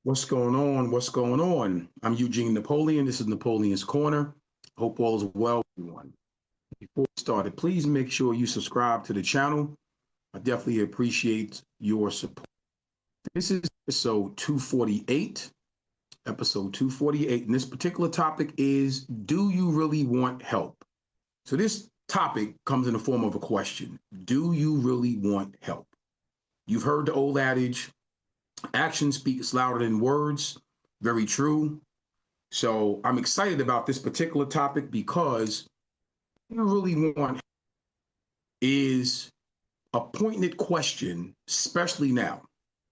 What's going on? What's going on? I'm Eugene Napoleon. This is Napoleon's Corner. Hope all is well, everyone. Before we start, please make sure you subscribe to the channel. I definitely appreciate your support. This is episode 248. Episode 248. And this particular topic is, do you really want help? So this topic comes in the form of a question. Do you really want help? You've heard the old adage, action speaks louder than words. Very true. So I'm excited about this particular topic because what I really want is a pointed question, especially now,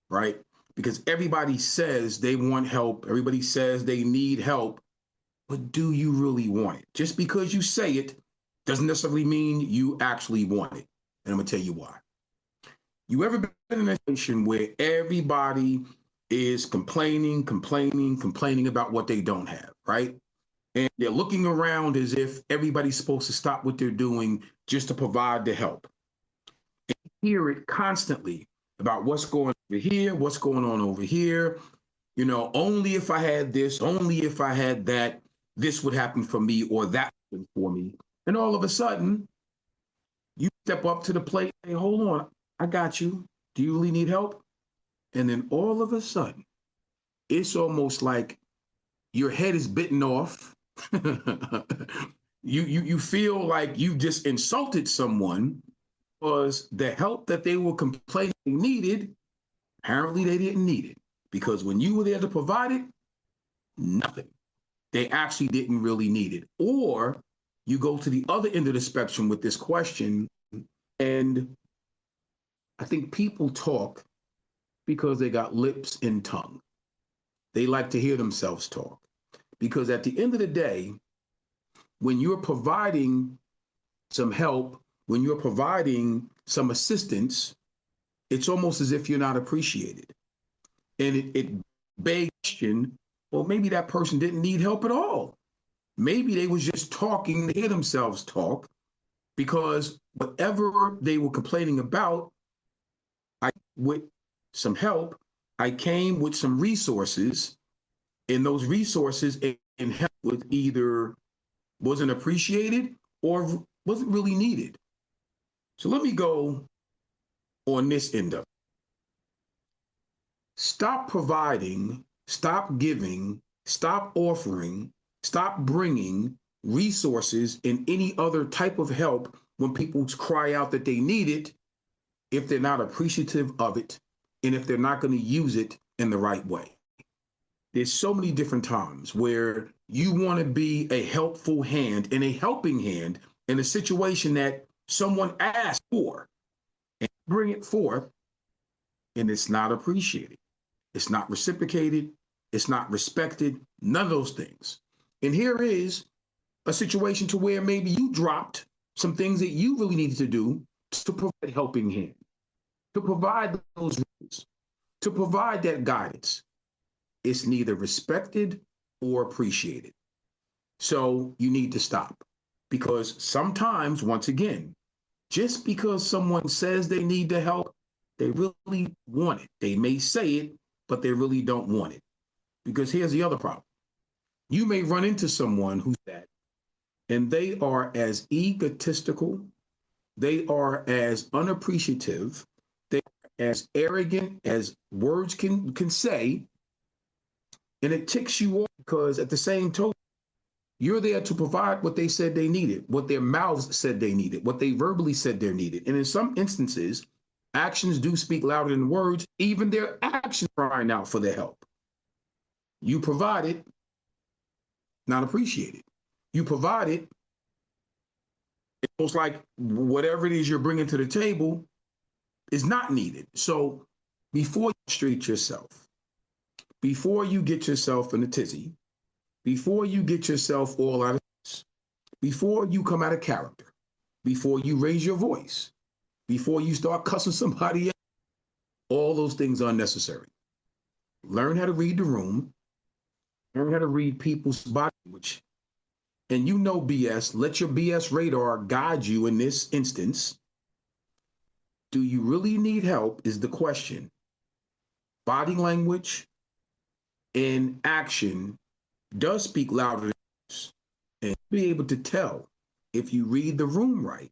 right? Because everybody says they want help. Everybody says they need help. But do you really want it? Just because you say it doesn't necessarily mean you actually want it. And I'm going to tell you why. You ever been in a situation where everybody is complaining about what they don't have, right? And they're looking around as if everybody's supposed to stop what they're doing just to provide the help. And you hear it constantly about what's going on over here, what's going on over here. You know, only if I had this, only if I had that, this would happen for me or that would happen for me. And all of a sudden, you step up to the plate and say, hold on, I got you. Do you really need help? And then all of a sudden, it's almost like your head is bitten off. you feel like you just insulted someone because the help that they were complaining needed, apparently they didn't need it. Because when you were there to provide it, nothing. They actually didn't really need it. Or you go to the other end of the spectrum with this question, and I think people talk because they got lips and tongue. They like to hear themselves talk. Because at the end of the day, when you're providing some help, when you're providing some assistance, it's almost as if you're not appreciated. And it begs the question, well, maybe that person didn't need help at all. Maybe they was just talking to hear themselves talk, because whatever they were complaining about, with some help, I came with some resources, and those resources and help with either wasn't appreciated or wasn't really needed. So let me go on this end of it. Stop providing, stop giving, stop offering, stop bringing resources and any other type of help when people cry out that they need it, if they're not appreciative of it, and if they're not going to use it in the right way. There's so many different times where you want to be a helpful hand and a helping hand in a situation that someone asked for, and bring it forth, and it's not appreciated. It's not reciprocated. It's not respected. None of those things. And here is a situation to where maybe you dropped some things that you really needed to do to provide helping hand, to provide those rules, to provide that guidance. It's neither respected or appreciated. So you need to stop, because sometimes, once again, just because someone says they need the help, they really want it. They may say it, but they really don't want it. Because here's the other problem. You may run into someone who's that, and they are as egotistical, they are as unappreciative, they are as arrogant as words can say, and it ticks you off because at the same token, you're there to provide what they said they needed, what their mouths said they needed, what they verbally said they needed. And in some instances, actions do speak louder than words, even their actions crying out for their help. You provide it, not appreciated. You provide it, it's almost like whatever it is you're bringing to the table is not needed. So before you frustrate yourself, before you get yourself in a tizzy, before you get yourself all out of this, before you come out of character, before you raise your voice, before you start cussing somebody out, all those things are unnecessary. Learn how to read the room, learn how to read people's body language, and you know BS, let your BS radar guide you in this instance. Do you really need help is the question. Body language, in action does speak louder than words. And be able to tell if you read the room right,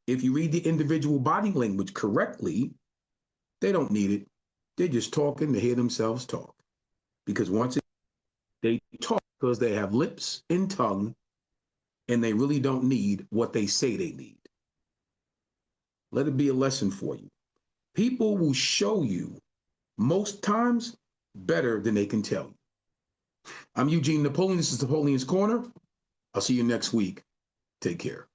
if you read the individual body language correctly, they don't need it. They're just talking to hear themselves talk. Because they talk because they have lips and tongue, and they really don't need what they say they need. Let it be a lesson for you. People will show you most times better than they can tell you. I'm Eugene Napoleon. This is Napoleon's Corner. I'll see you next week. Take care.